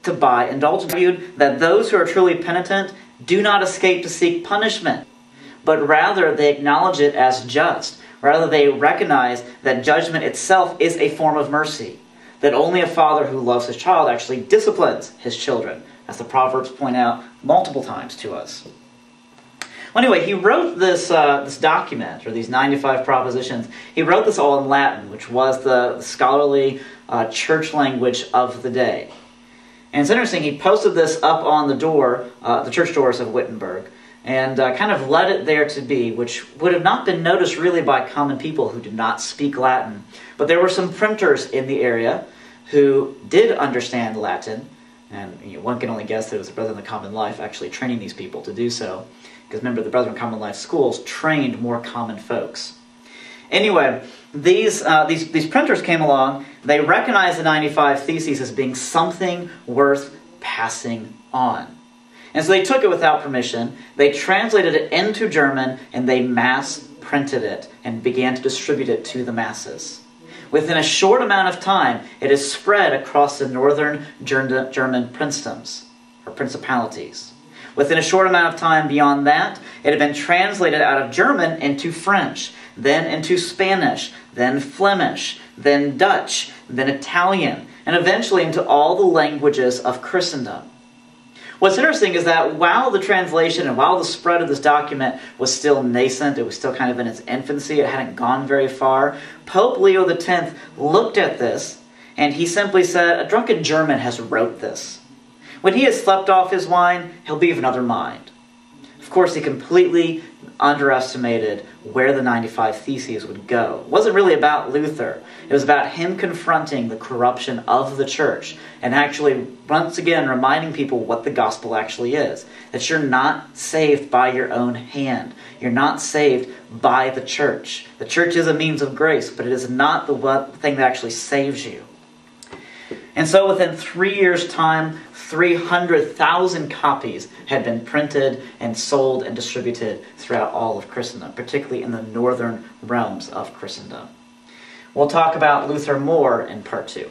to buy indulgence. He argued that those who are truly penitent do not escape to seek punishment, but rather they acknowledge it as just. Rather, they recognize that judgment itself is a form of mercy, that only a father who loves his child actually disciplines his children, as the Proverbs point out multiple times to us. Well, anyway, he wrote this document, or these 95 propositions. He wrote this all in Latin, which was the scholarly church language of the day. And it's interesting, he posted this up on the door, the church doors of Wittenberg, and kind of let it there to be, which would have not been noticed really by common people who did not speak Latin. But there were some printers in the area who did understand Latin, and one can only guess that it was the Brethren of the Common Life actually training these people to do so. Because remember, the Brethren of Common Life schools trained more common folks. Anyway, these printers came along. They recognized the 95 Theses as being something worth passing on. And so they took it without permission. They translated it into German, and they mass printed it and began to distribute it to the masses. Within a short amount of time, it has spread across the northern German princedoms, or principalities. Within a short amount of time beyond that, it had been translated out of German into French, then into Spanish, then Flemish, then Dutch, then Italian, and eventually into all the languages of Christendom. What's interesting is that while the translation and while the spread of this document was still nascent, it was still kind of in its infancy, it hadn't gone very far, Pope Leo X looked at this and he simply said, "A drunken German has wrote this. When he has slept off his wine, he'll be of another mind." Of course, he completely underestimated where the 95 Theses would go. It wasn't really about Luther. It was about him confronting the corruption of the church and actually, once again, reminding people what the gospel actually is. That you're not saved by your own hand. You're not saved by the church. The church is a means of grace, but it is not the thing that actually saves you. And so within 3 years' time, 300,000 copies had been printed and sold and distributed throughout all of Christendom, particularly in the northern realms of Christendom. We'll talk about Luther more in part 2.